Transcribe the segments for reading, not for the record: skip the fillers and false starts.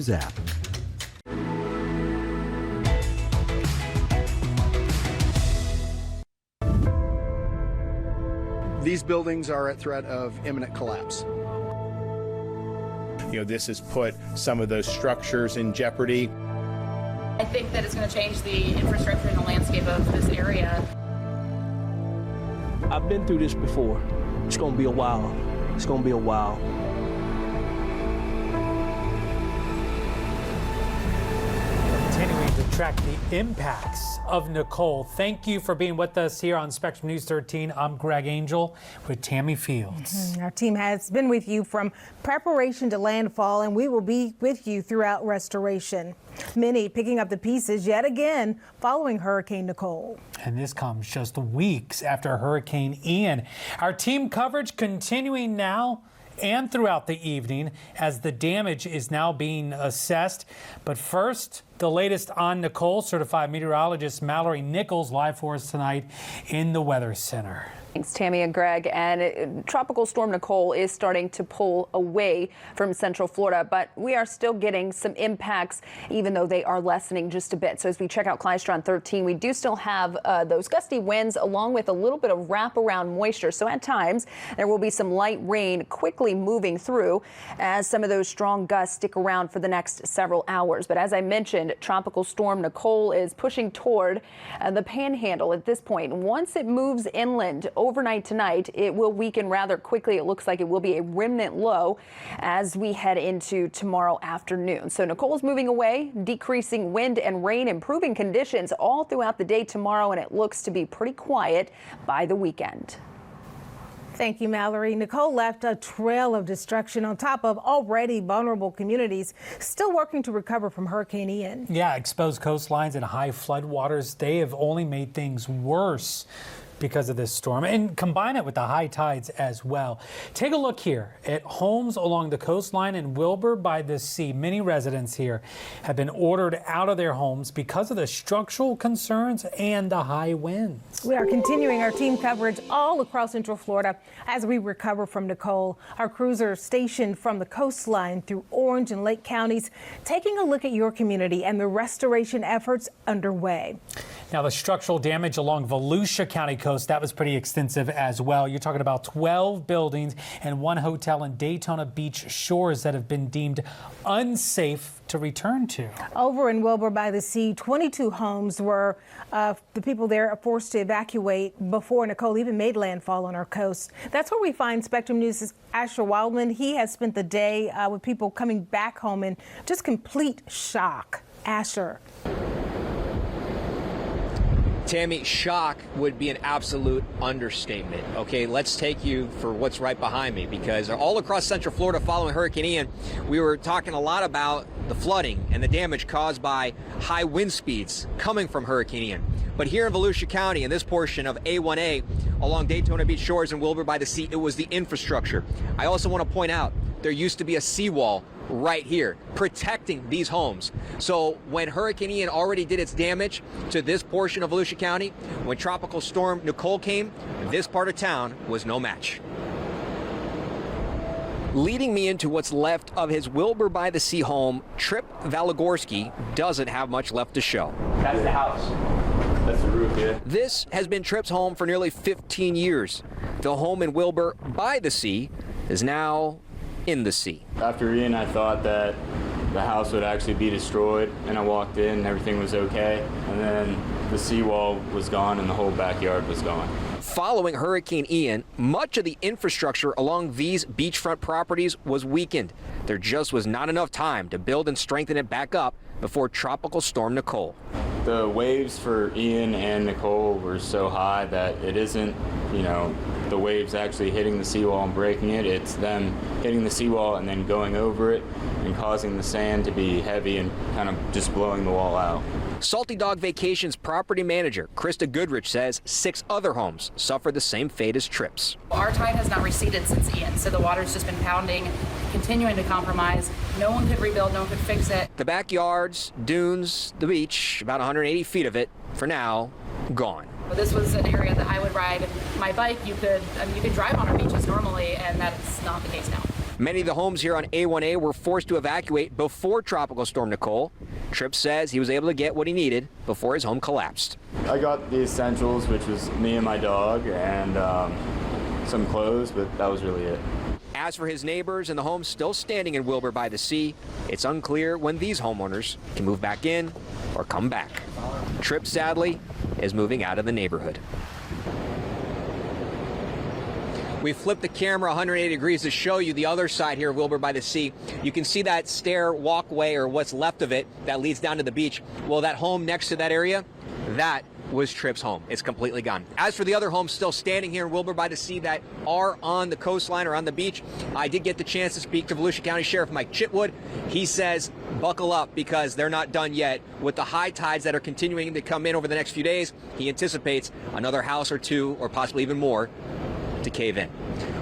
News app. These buildings are at threat of imminent collapse. This has put some of those structures in jeopardy. I think that it's going to change the infrastructure and the landscape of this area. I've been through this before. It's going to be a while. It's going to be a while. Continuing to track the impacts of Nicole. Thank you for being with us here on Spectrum News 13. I'm Greg Angel with Tammy Fields. Our team has been with you from preparation to landfall, and we will be with you throughout restoration. Many picking up the pieces yet again following Hurricane Nicole. And this comes just weeks after Hurricane Ian. Our team coverage continuing now and throughout the evening as the damage is now being assessed. But first, the latest on Nicole. Certified meteorologist Mallory Nichols live for us tonight in the Weather Center. Thanks, Tammy and Greg. And Tropical Storm Nicole is starting to pull away from Central Florida, but we are still getting some impacts, even though they are lessening just a bit. So as we check out Klystron 13, we do still have those gusty winds along with a little bit of wraparound moisture. So at times there will be some light rain quickly moving through as some of those strong gusts stick around for the next several hours. But as I mentioned, Tropical Storm Nicole is pushing toward the Panhandle at this point. Once it moves inland overnight tonight, it will weaken rather quickly. It looks like it will be a remnant low as we head into tomorrow afternoon. So Nicole's moving away, decreasing wind and rain, improving conditions all throughout the day tomorrow, and it looks to be pretty quiet by the weekend. Thank you, Mallory. Nicole left a trail of destruction on top of already vulnerable communities still working to recover from Hurricane Ian. Yeah, exposed coastlines and high floodwaters, they have only made things worse because of this storm, and combine it with the high tides as well. Take a look here at homes along the coastline in Wilbur by the Sea. Many residents here have been ordered out of their homes because of the structural concerns and the high winds. We are continuing our team coverage all across Central Florida as we recover from Nicole. Our crews are stationed from the coastline through Orange and Lake counties, taking a look at your community and the restoration efforts underway. Now, the structural damage along Volusia County coast, that was pretty extensive as well. You're talking about 12 buildings and one hotel in Daytona Beach shores that have been deemed unsafe to return to. Over in Wilbur by the Sea, 22 homes were the people there forced to evacuate before Nicole even made landfall on our coast. That's where we find Spectrum News' Asher Wildman. He has spent the day with people coming back home in just complete shock. Asher. Tammy, shock would be an absolute understatement. Okay, let's take you for what's right behind me, because all across Central Florida following Hurricane Ian, we were talking a lot about the flooding and the damage caused by high wind speeds coming from Hurricane Ian. But here in Volusia County, in this portion of A1A, along Daytona Beach shores and Wilbur by the Sea, it was the infrastructure. I also want to point out, there used to be a seawall right here protecting these homes. So when Hurricane Ian already did its damage to this portion of Volusia County, when Tropical Storm Nicole came, this part of town was no match. Leading me into what's left of his Wilbur by the Sea home, Trip Valagorski doesn't have much left to show. That's the house. That's the roof, yeah. This has been Trip's home for nearly 15 years. The home in Wilbur by the Sea is now in the sea. After Ian, I thought that the house would actually be destroyed, and I walked in and everything was okay, and then the seawall was gone and the whole backyard was gone. Following Hurricane Ian, much of the infrastructure along these beachfront properties was weakened. There just was not enough time to build and strengthen it back up before Tropical Storm Nicole. The waves for Ian and Nicole were so high that it isn't, the waves actually hitting the seawall and breaking it. It's them hitting the seawall and then going over it and causing the sand to be heavy and kind of just blowing the wall out. Salty Dog Vacations property manager Krista Goodrich says 6 other homes suffered the same fate as Trip's. Our tide has not receded since Ian, so the water's just been pounding, continuing to compromise. No one could rebuild, no one could fix it. The backyards, dunes, the beach, about 180 feet of it, for now, gone. This was an area that I would ride my bike. You could drive on our beaches normally, and that's not the case now. Many of the homes here on A1A were forced to evacuate before Tropical Storm Nicole. Tripp says he was able to get what he needed before his home collapsed. I got the essentials, which was me and my dog, and some clothes, but that was really it. As for his neighbors and the homes still standing in Wilbur by the Sea, it's unclear when these homeowners can move back in or come back. Tripp, sadly, is moving out of the neighborhood. We flipped the camera 180 degrees to show you the other side here of Wilbur by the Sea. You can see that stair walkway, or what's left of it, that leads down to the beach. Well, that home next to that area, that was Tripp's home. It's completely gone. As for the other homes still standing here in Wilbur by the Sea that are on the coastline or on the beach, I did get the chance to speak to Volusia County Sheriff Mike Chitwood. He says buckle up because they're not done yet. With the high tides that are continuing to come in over the next few days, he anticipates another house or two, or possibly even more, to cave in.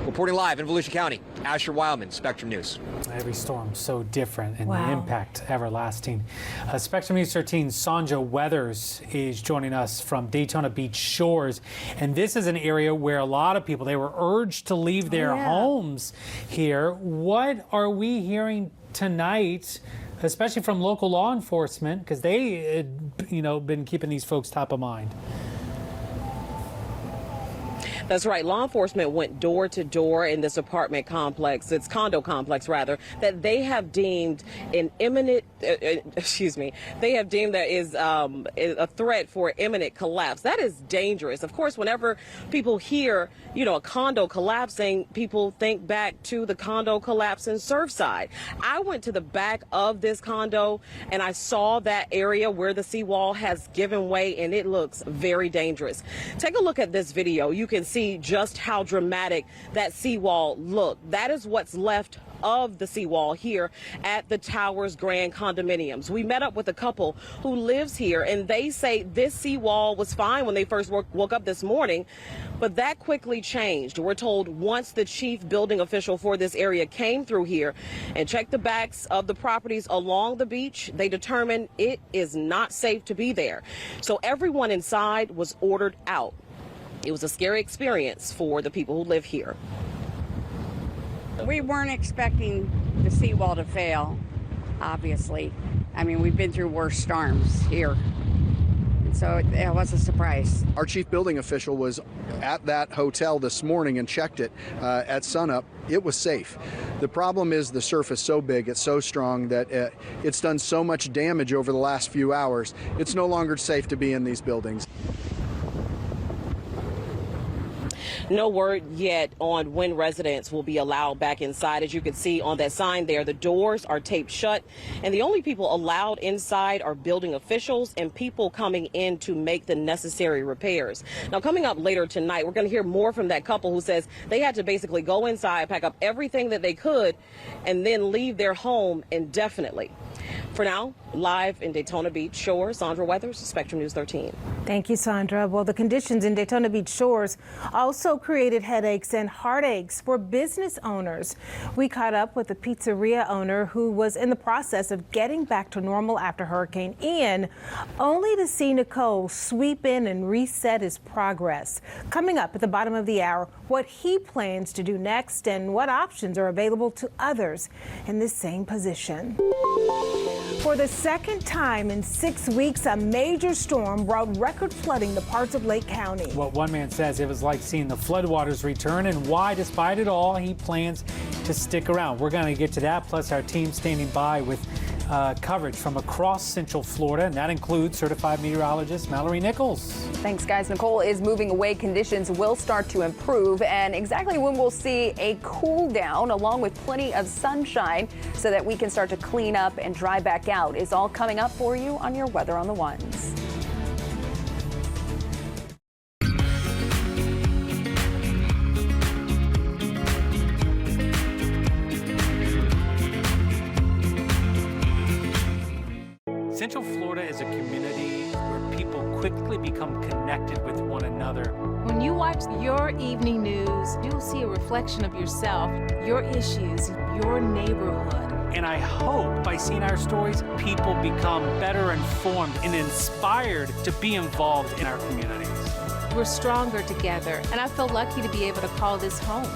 Reporting live in Volusia County, Asher Wildman, Spectrum News. Every storm so different, and Wow. the impact everlasting. Spectrum News 13's Sandra Weathers is joining us from Daytona Beach Shores, and this is an area where a lot of people, they were urged to leave their homes here. What are we hearing tonight, especially from local law enforcement, because they had, been keeping these folks top of mind? That's right. Law enforcement went door to door in this apartment complex, it's condo complex rather, that they have deemed an imminent, they have deemed that is a threat for imminent collapse. That is dangerous. Of course, whenever people hear, a condo collapsing, people think back to the condo collapse in Surfside. I went to the back of this condo and I saw that area where the seawall has given way, and it looks very dangerous. Take a look at this video. You can see just how dramatic that seawall looked. That is what's left of the seawall here at the Towers Grand Condominiums. We met up with a couple who lives here, and they say this seawall was fine when they first woke up this morning, but that quickly changed. We're told once the chief building official for this area came through here and checked the backs of the properties along the beach, they determined it is not safe to be there. So everyone inside was ordered out. It was a scary experience for the people who live here. We weren't expecting the seawall to fail, obviously. I mean, we've been through worse storms here, and so it was a surprise. Our chief building official was at that hotel this morning and checked it at sunup. It was safe. The problem is the surf is so big, it's so strong that it's done so much damage over the last few hours. It's no longer safe to be in these buildings. No word yet on when residents will be allowed back inside. As you can see on that sign there, the doors are taped shut, and the only people allowed inside are building officials and people coming in to make the necessary repairs. Now, coming up later tonight, we're going to hear more from that couple who says they had to basically go inside, pack up everything that they could, and then leave their home indefinitely. For now, live in Daytona Beach Shores, Sandra Weathers, Spectrum News 13. Thank you, Sandra. Well, the conditions in Daytona Beach Shores also created headaches and heartaches for business owners. We caught up with a pizzeria owner who was in the process of getting back to normal after Hurricane Ian, only to see Nicole sweep in and reset his progress. Coming up at the bottom of the hour, what he plans to do next and what options are available to others in this same position. For the second time in 6 weeks, a major storm brought record flooding to parts of Lake County. What one man says, it was like seeing the floodwaters return, and why, despite it all, he plans to stick around. We're going to get to that, plus our team standing by with coverage from across Central Florida, and that includes certified meteorologist Mallory Nichols. Thanks, guys. Nicole is moving away. Conditions will start to improve, and exactly when we'll see a cool down along with plenty of sunshine so that we can start to clean up and dry back out is all coming up for you on your Weather on the Ones. Central Florida is a community where people quickly become connected with one another. When you watch your evening news, you'll see a reflection of yourself, your issues, your neighborhood. And I hope by seeing our stories, people become better informed and inspired to be involved in our communities. We're stronger together, and I feel lucky to be able to call this home.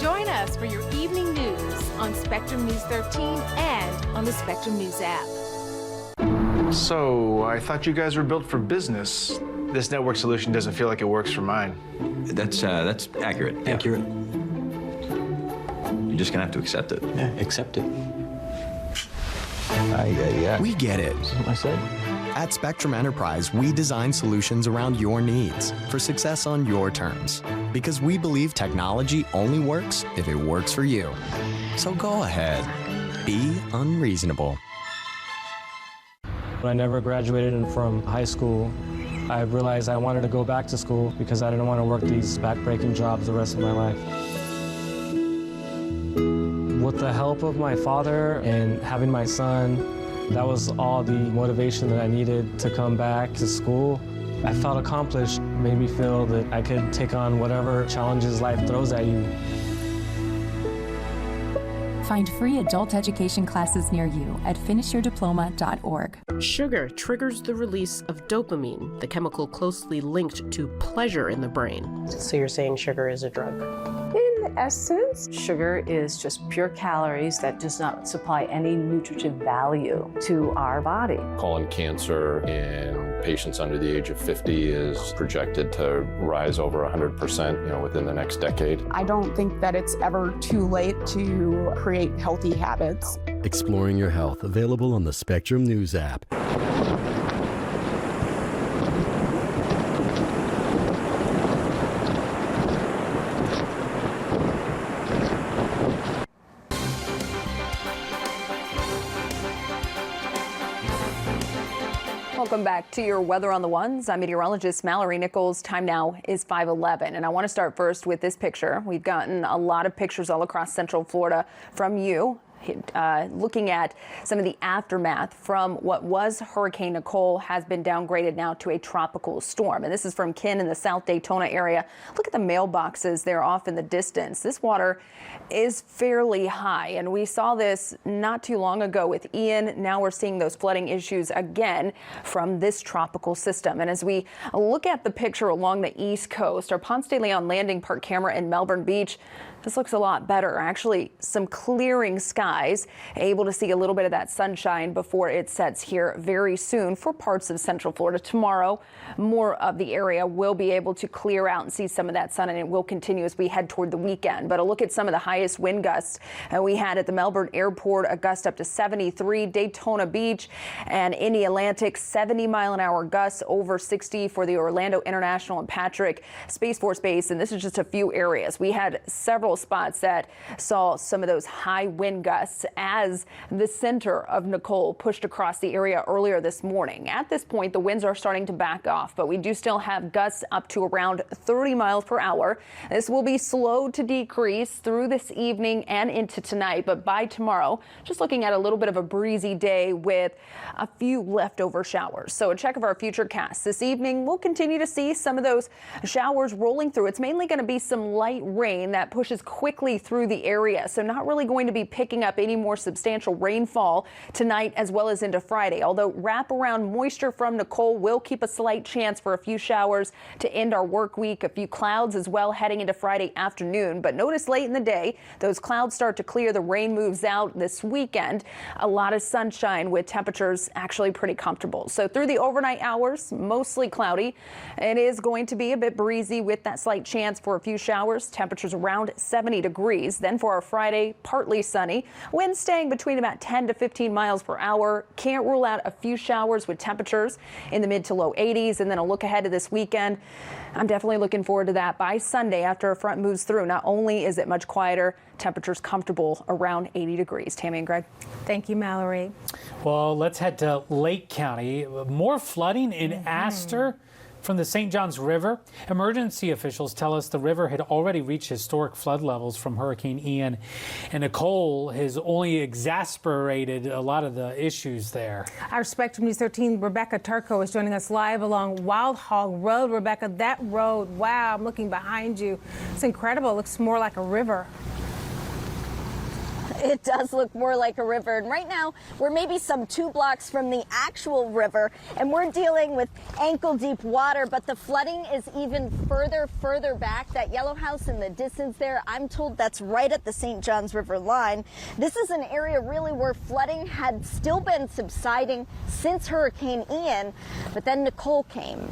Join us for your evening news on Spectrum News 13 and on the Spectrum News app. So, I thought you guys were built for business. This network solution doesn't feel like it works for mine. That's accurate. Yeah. Accurate. You're just gonna have to accept it. Yeah, accept it. We get it. Something I said. At Spectrum Enterprise, we design solutions around your needs for success on your terms. Because we believe technology only works if it works for you. So go ahead. Be unreasonable. When I never graduated from high school, I realized I wanted to go back to school because I didn't want to work these back-breaking jobs the rest of my life. With the help of my father and having my son, that was all the motivation that I needed to come back to school. I felt accomplished, made me feel that I could take on whatever challenges life throws at you. Find free adult education classes near you at finishyourdiploma.org. Sugar triggers the release of dopamine, the chemical closely linked to pleasure in the brain. So you're saying sugar is a drug? In essence, sugar is just pure calories that does not supply any nutritive value to our body. Colon cancer in patients under the age of 50 is projected to rise over 100%, within the next decade. I don't think that it's ever too late to create healthy habits. Exploring Your Health, available on the Spectrum News app. Welcome back to your Weather on the Ones. I'm meteorologist Mallory Nichols. Time now is 5:11, and I want to start first with this picture. We've gotten a lot of pictures all across Central Florida from you. Looking at some of the aftermath from what was Hurricane Nicole has been downgraded now to a tropical storm. And this is from Ken in the South Daytona area. Look at the mailboxes there off in the distance. This water is fairly high, and we saw this not too long ago with Ian. Now we're seeing those flooding issues again from this tropical system. And as we look at the picture along the East Coast, our Ponce de Leon Landing Park camera in Melbourne Beach, this looks a lot better. Actually, some clearing skies, able to see a little bit of that sunshine before it sets here very soon for parts of Central Florida. Tomorrow, more of the area will be able to clear out and see some of that sun, and it will continue as we head toward the weekend. But a look at some of the highest wind gusts we had at the Melbourne Airport, a gust up to 73, Daytona Beach and in the Atlantic, 70-mile-an-hour gusts, over 60 for the Orlando International and Patrick Space Force Base. And this is just a few areas. We had several spots that saw some of those high wind gusts as the center of Nicole pushed across the area earlier this morning. At this point, the winds are starting to back off, but we do still have gusts up to around 30 miles per hour. This will be slow to decrease through this evening and into tonight, but by tomorrow, just looking at a little bit of a breezy day with a few leftover showers. So a check of our future cast this evening, we'll continue to see some of those showers rolling through. It's mainly going to be some light rain that pushes quickly through the area, so not really going to be picking up any more substantial rainfall tonight as well as into Friday, although wraparound moisture from Nicole will keep a slight chance for a few showers to end our work week. A few clouds as well heading into Friday afternoon, but notice late in the day those clouds start to clear, the rain moves out this weekend. A lot of sunshine with temperatures actually pretty comfortable. So through the overnight hours, mostly cloudy. It is going to be a bit breezy with that slight chance for a few showers. Temperatures around 70 degrees. Then for our Friday, partly sunny. Winds staying between about 10 to 15 miles per hour. Can't rule out a few showers with temperatures in the mid to low 80s. And then a look ahead to this weekend. I'm definitely looking forward to that. By Sunday, after a front moves through, not only is it much quieter, temperatures comfortable around 80 degrees. Tammy and Greg. Thank you, Mallory. Well, let's head to Lake County. More flooding in Astor from the St. Johns River. Emergency officials tell us the river had already reached historic flood levels from Hurricane Ian, and Nicole has only exacerbated a lot of the issues there. Our Spectrum News 13 Rebecca Turco is joining us live along Wild Hog Road. Rebecca, that road, wow, I'm looking behind you. It's incredible. It looks more like a river. It does look more like a river, and right now we're maybe some 2 blocks from the actual river, and we're dealing with ankle-deep water, but the flooding is even further back. That yellow house in the distance there, I'm told that's right at the St. Johns River line. This is an area really where flooding had still been subsiding since Hurricane Ian, but then Nicole came.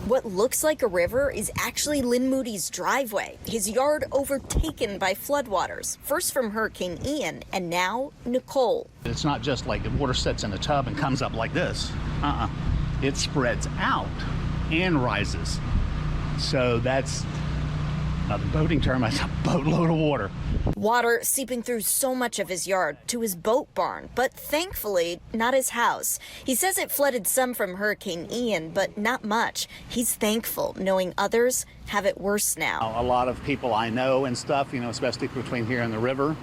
What looks like a river is actually Lynn Moody's driveway, his yard overtaken by floodwaters, first from Hurricane Ian and now Nicole. It's not just like the water sits in a tub and comes up like this. It spreads out and rises. So that's the boating term, that's a boatload of water. Water seeping through so much of his yard to his boat barn, but thankfully not his house. He says it flooded some from Hurricane Ian, but not much. He's thankful knowing others have it worse now. A lot of people I know and stuff, especially between here and the river,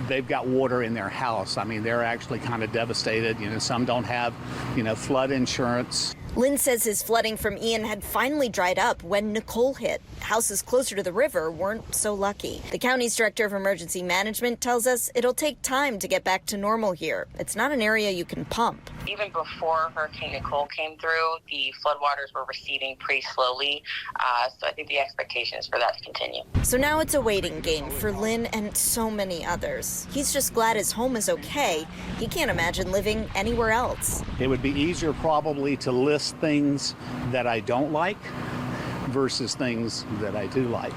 they've got water in their house. I mean, they're actually kind of devastated. Some don't have, flood insurance. Lynn says his flooding from Ian had finally dried up when Nicole hit. Houses closer to the river weren't so lucky. The county's director of emergency management tells us it'll take time to get back to normal here. It's not an area you can pump. Even before Hurricane Nicole came through, the floodwaters were receding pretty slowly, so I think the expectation is for that to continue. So now it's a waiting game for Lynn and so many others. He's just glad his home is okay. He can't imagine living anywhere else. It would be easier probably to list things that I don't like versus things that I do like.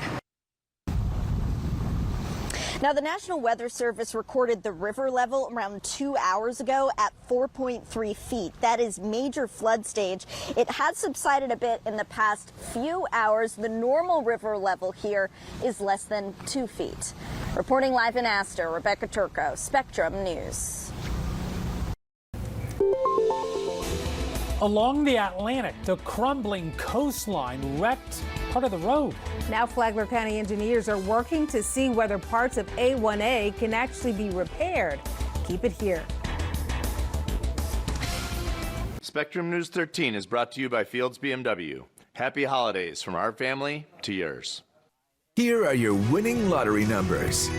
Now, the National Weather Service recorded the river level around 2 hours ago at 4.3 feet. That is major flood stage. It has subsided a bit in the past few hours. The normal river level here is less than 2 feet. Reporting live in Astor, Rebecca Turco, Spectrum News. Along the Atlantic, the crumbling coastline wrecked part of the road. Now Flagler County engineers are working to see whether parts of A1A can actually be repaired. Keep it here. Spectrum News 13 is brought to you by Fields BMW. Happy holidays from our family to yours. Here are your winning lottery numbers.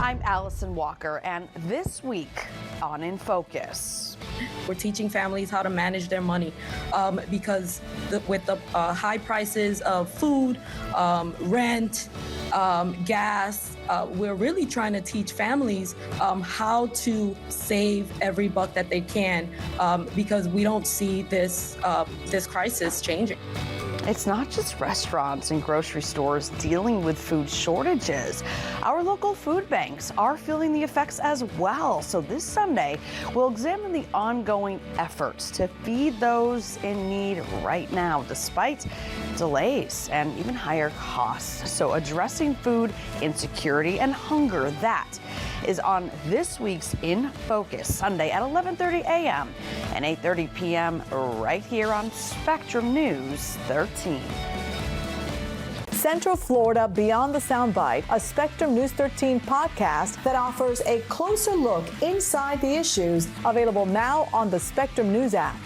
I'm Allison Walker, and this week on In Focus. We're teaching families how to manage their money because with the high prices of food, rent, gas, we're really trying to teach families how to save every buck that they can because we don't see this crisis changing. It's not just restaurants and grocery stores dealing with food shortages. Our local food banks are feeling the effects as well. So this Sunday, we'll examine the ongoing efforts to feed those in need right now, despite delays and even higher costs. So addressing food insecurity and hunger, that is on this week's In Focus, Sunday at 11:30 a.m. and 8:30 p.m. right here on Spectrum News 13. Central Florida Beyond the Soundbite, a Spectrum News 13 podcast that offers a closer look inside the issues, available now on the Spectrum News app.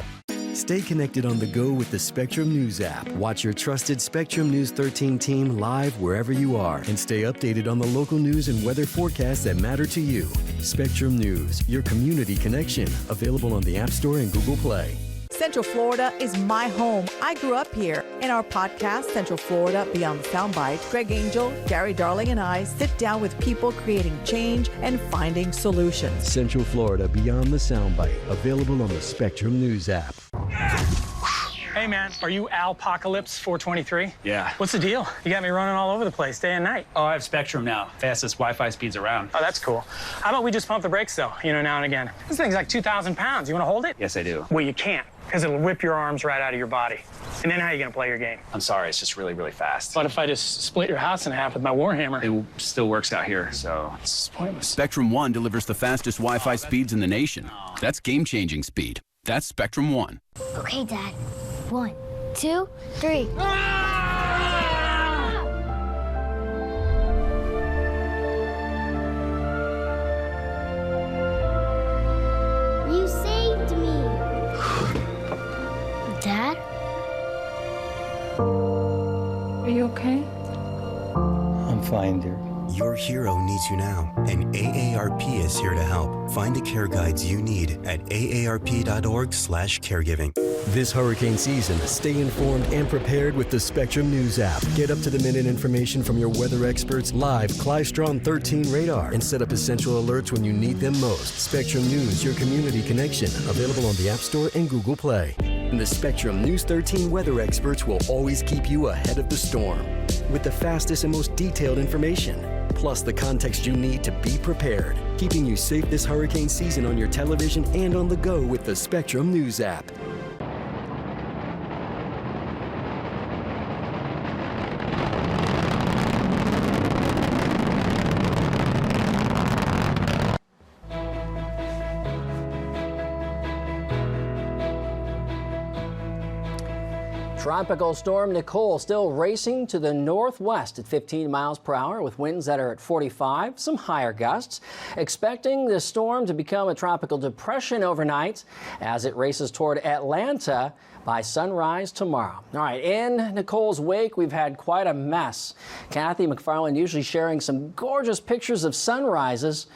Stay connected on the go with the Spectrum News app. Watch your trusted Spectrum News 13 team live wherever you are and stay updated on the local news and weather forecasts that matter to you. Spectrum News, your community connection. Available on the App Store and Google Play. Central Florida is my home. I grew up here. In our podcast, Central Florida Beyond the Soundbite, Greg Angel, Gary Darling, and I sit down with people creating change and finding solutions. Central Florida Beyond the Soundbite. Available on the Spectrum News app. Hey man, are you Alpocalypse 423? Yeah. What's the deal? You got me running all over the place day and night. Oh, I have Spectrum now. Fastest Wi-Fi speeds around. Oh, that's cool. How about we just pump the brakes though, now and again? This thing's like 2,000 pounds. You want to hold it? Yes, I do. Well, you can't, because it'll rip your arms right out of your body. And then how are you going to play your game? I'm sorry, it's just really, really fast. What if I just split your house in half with my Warhammer? It still works out here, so it's pointless. Spectrum One delivers the fastest Wi-Fi speeds in the nation. That's game-changing speed. That's Spectrum One. Okay, Dad. 1, 2, 3. you okay? I'm fine, dear. Your hero needs you now, and AARP is here to help. Find the care guides you need at aarp.org/caregiving. This hurricane season, stay informed and prepared with the Spectrum News app. Get up-to-the-minute information from your weather experts, live Klystron 13 radar, and set up essential alerts when you need them most. Spectrum News, your community connection. Available on the App Store and Google Play. And the Spectrum News 13 weather experts will always keep you ahead of the storm with the fastest and most detailed information, plus the context you need to be prepared, keeping you safe this hurricane season on your television and on the go with the Spectrum News app. Tropical storm Nicole still racing to the northwest at 15 miles per hour with winds that are at 45, some higher gusts. Expecting this storm to become a tropical depression overnight as it races toward Atlanta by sunrise tomorrow. All right, in Nicole's wake, we've had quite a mess. Kathy McFarland usually sharing some gorgeous pictures of sunrises,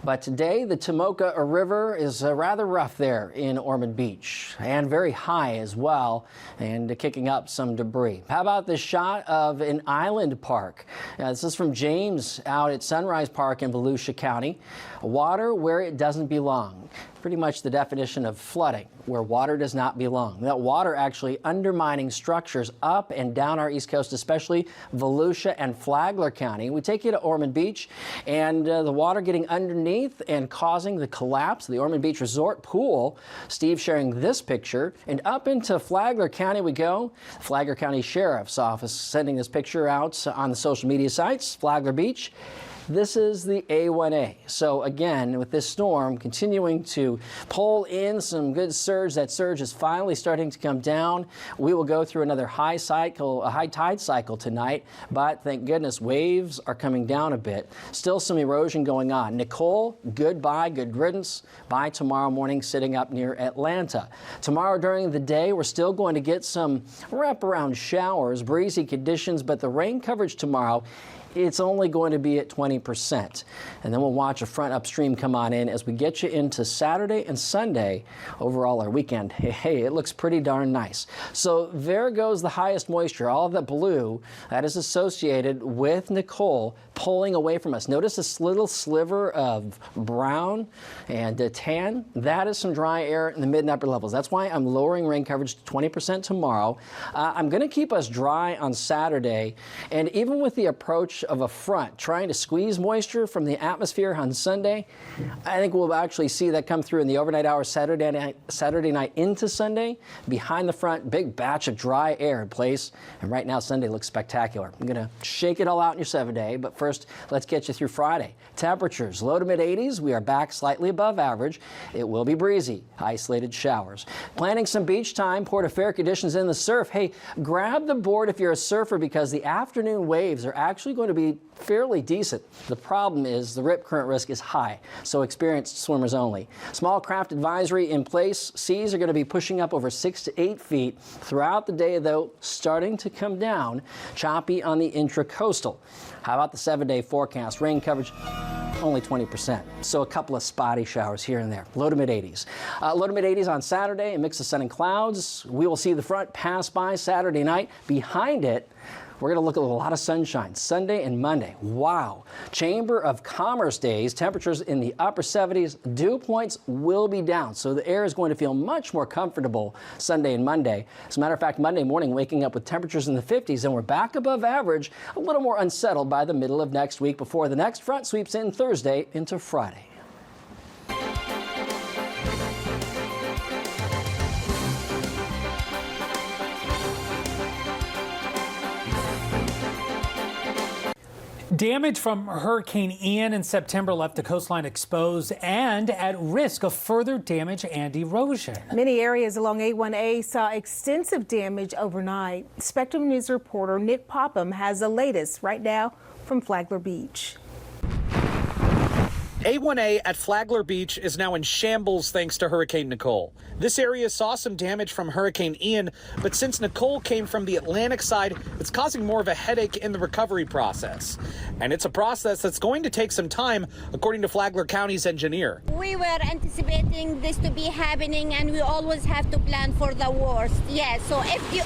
but today the Tomoka River is rather rough there in Ormond Beach, and very high as well, and kicking up some debris. How about this shot of an island park? This is from James out at Sunrise Park in Volusia County. Water where it doesn't belong. Pretty much the definition of flooding, where water does not belong. That water actually undermining structures up and down our East Coast, especially Volusia and Flagler County. We take you to Ormond Beach, and the water getting underneath and causing the collapse of the Ormond Beach Resort pool. Steve sharing this picture, and up into Flagler County we go. Flagler County Sheriff's Office sending this picture out on the social media sites. Flagler Beach. This is the A1A. So again, with this storm continuing to pull in some good surge, that surge is finally starting to come down. We will go through another high tide cycle tonight, but thank goodness waves are coming down a bit. Still some erosion going on. Nicole, goodbye, good riddance. By tomorrow morning, sitting up near Atlanta. Tomorrow during the day, we're still going to get some wraparound showers, breezy conditions, but the rain coverage tomorrow, it's only going to be at 20%. And then we'll watch a front upstream come on in as we get you into Saturday and Sunday. Overall, our weekend, hey, it looks pretty darn nice. So there goes the highest moisture, all of that blue that is associated with Nicole pulling away from us. Notice this little sliver of brown and tan. That is some dry air in the mid and upper levels. That's why I'm lowering rain coverage to 20% tomorrow. I'm going to keep us dry on Saturday, and even with the approach of a front trying to squeeze moisture from the atmosphere on Sunday, I think we'll actually see that come through in the overnight hours Saturday night into Sunday. Behind the front, big batch of dry air in place, and right now Sunday looks spectacular. I'm going to shake it all out in your 7-day, but first let's get you through Friday. Temperatures low to mid 80s. We are back slightly above average. It will be breezy, isolated showers. Planning some beach time, port of fair conditions in the surf. Hey, grab the board if you're a surfer, because the afternoon waves are actually going to be fairly decent. The problem is the rip current risk is high, so experienced swimmers only. Small craft advisory in place. Seas are going to be pushing up over 6 to 8 feet throughout the day, though starting to come down. Choppy on the intracoastal. How about the 7-day forecast? Rain coverage only 20%. So a couple of spotty showers here and there. Low to mid 80s. Low to mid 80s on Saturday, a mix of sun and clouds. We will see the front pass by Saturday night. Behind it, we're going to look at a lot of sunshine Sunday and Monday. Wow. Chamber of Commerce days, temperatures in the upper 70s. Dew points will be down, so the air is going to feel much more comfortable Sunday and Monday. As a matter of fact, Monday morning waking up with temperatures in the 50s, and we're back above average, a little more unsettled by the middle of next week before the next front sweeps in Thursday into Friday. Damage from Hurricane Ian in September left the coastline exposed and at risk of further damage and erosion. Many areas along A1A saw extensive damage overnight. Spectrum News reporter Nick Popham has the latest right now from Flagler Beach. A1A at Flagler Beach is now in shambles thanks to Hurricane Nicole. This area saw some damage from Hurricane Ian, but since Nicole came from the Atlantic side, it's causing more of a headache in the recovery process. And it's a process that's going to take some time, according to Flagler County's engineer. We were anticipating this to be happening, and we always have to plan for the worst. Yeah, so if you...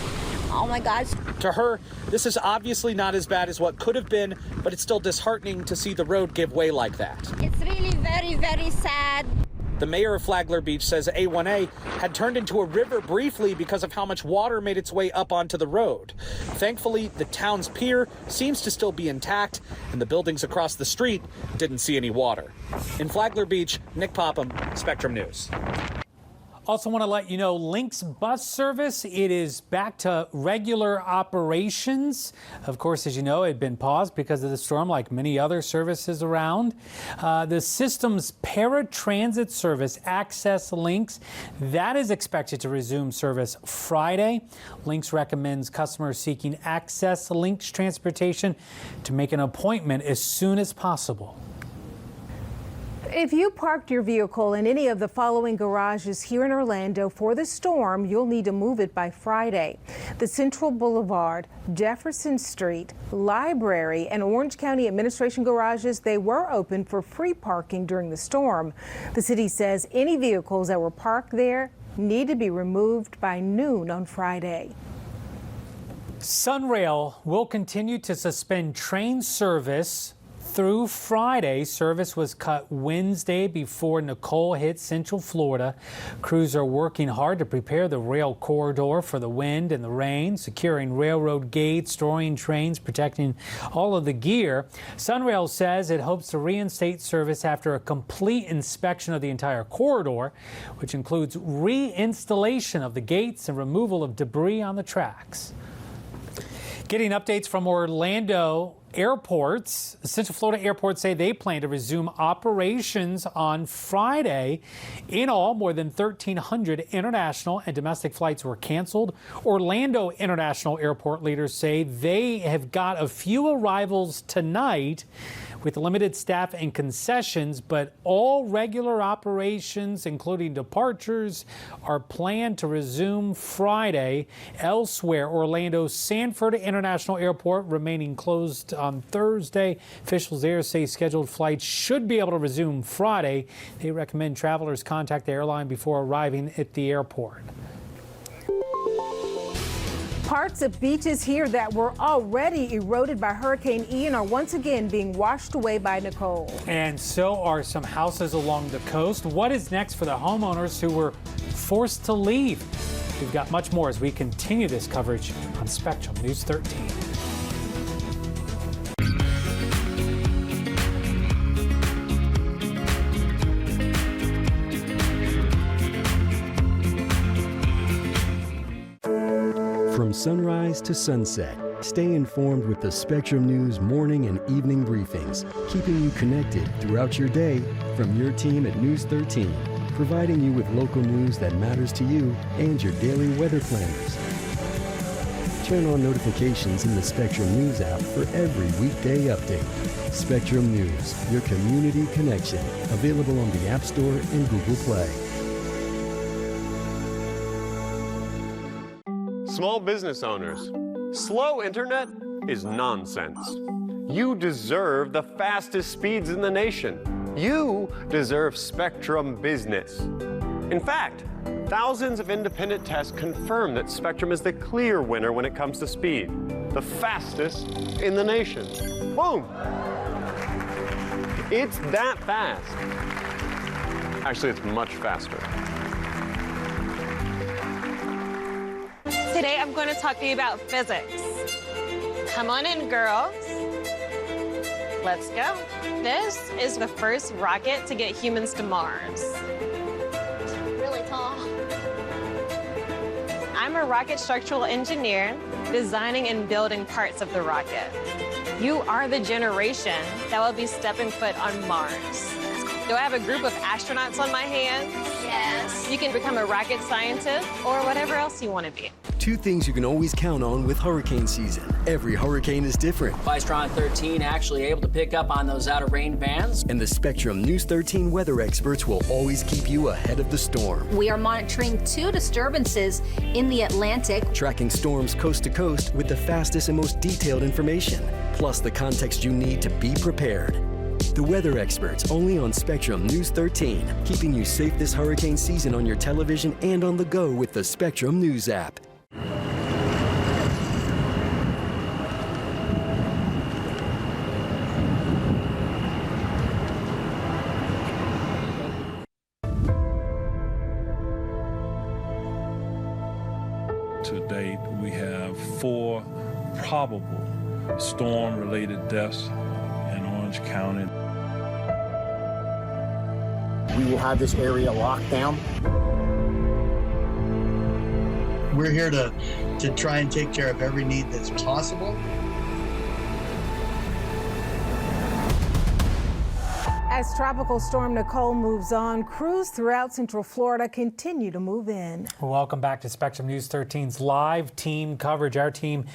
Oh my gosh. To her, this is obviously not as bad as what could have been, but it's still disheartening to see the road give way like that. It's really very, very sad. The mayor of Flagler Beach says A1A had turned into a river briefly because of how much water made its way up onto the road. Thankfully, the town's pier seems to still be intact, and the buildings across the street didn't see any water. In Flagler Beach, Nick Popham, Spectrum News. Also want to let you know, Lynx bus service, it is back to regular operations. Of course, as you know, it had been paused because of the storm, like many other services around. The system's paratransit service, Access Lynx, that is expected to resume service Friday. Lynx recommends customers seeking Access Lynx transportation to make an appointment as soon as possible. If you parked your vehicle in any of the following garages here in Orlando for the storm, you'll need to move it by Friday. The Central Boulevard, Jefferson Street, Library, and Orange County Administration garages, they were open for free parking during the storm. The city says any vehicles that were parked there need to be removed by noon on Friday. Sunrail will continue to suspend train service through Friday. Service was cut Wednesday before Nicole hit Central Florida. Crews are working hard to prepare the rail corridor for the wind and the rain, securing railroad gates, storing trains, protecting all of the gear. Sunrail says it hopes to reinstate service after a complete inspection of the entire corridor, which includes reinstallation of the gates and removal of debris on the tracks. Getting updates from Orlando airports. Central Florida airports say they plan to resume operations on Friday. In all, more than 1,300 international and domestic flights were canceled. Orlando International Airport leaders say they have got a few arrivals tonight with limited staff and concessions, but all regular operations, including departures, are planned to resume Friday. Elsewhere, Orlando's Sanford International Airport remaining closed on Thursday. Officials there say scheduled flights should be able to resume Friday. They recommend travelers contact the airline before arriving at the airport. Parts of beaches here that were already eroded by Hurricane Ian are once again being washed away by Nicole. And so are some houses along the coast. What is next for the homeowners who were forced to leave? We've got much more as we continue this coverage on Spectrum News 13. From sunrise to sunset, stay informed with the Spectrum News morning and evening briefings, keeping you connected throughout your day from your team at News 13, providing you with local news that matters to you and your daily weather planners. Turn on notifications in the Spectrum News app for every weekday update. Spectrum News, your community connection, available on the App Store and Google Play. Small business owners, slow internet is nonsense. You deserve the fastest speeds in the nation. You deserve Spectrum Business. In fact, thousands of independent tests confirm that Spectrum is the clear winner when it comes to speed. The fastest in the nation. Boom! It's that fast. Actually, it's much faster. Today I'm going to talk to you about physics. Come on in, girls. Let's go. This is the first rocket to get humans to Mars. Really tall. I'm a rocket structural engineer, designing and building parts of the rocket. You are the generation that will be stepping foot on Mars. Do I have a group of astronauts on my hands? Yes. You can become a rocket scientist or whatever else you want to be. Two things you can always count on with hurricane season. Every hurricane is different. Vicetron 13 actually able to pick up on those out of rain bands. And the Spectrum News 13 weather experts will always keep you ahead of the storm. We are monitoring 2 disturbances in the Atlantic. Tracking storms coast to coast with the fastest and most detailed information, plus the context you need to be prepared. The weather experts only on Spectrum News 13, keeping you safe this hurricane season on your television and on the go with the Spectrum News app. To date, we have 4 probable storm-related deaths in Orange County. We will have this area locked down. We're here to try and take care of every need that's possible. As Tropical Storm Nicole moves on, crews throughout Central Florida continue to move in. Welcome back to Spectrum News 13's live team coverage. Our team,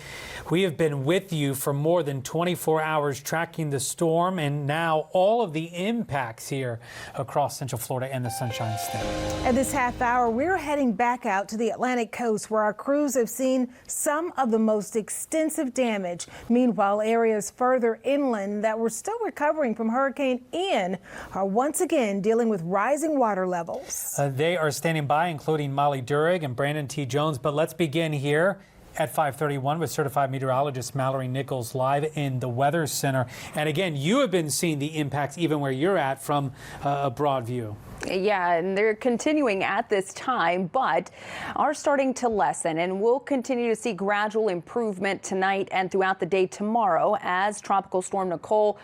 we have been with you for more than 24 hours tracking the storm and now all of the impacts here across Central Florida and the Sunshine State. At this half hour, we're heading back out to the Atlantic coast where our crews have seen some of the most extensive damage. Meanwhile, areas further inland that were still recovering from Hurricane Ian are once again dealing with rising water levels. They are standing by, including Molly Durig and Brandon T. Jones. But let's begin here at 5:31 with certified meteorologist Mallory Nichols live in the Weather Center. And again, you have been seeing the impacts even where you're at from a broad view. Yeah, and they're continuing at this time, but are starting to lessen, and we'll continue to see gradual improvement tonight and throughout the day tomorrow as Tropical Storm Nicole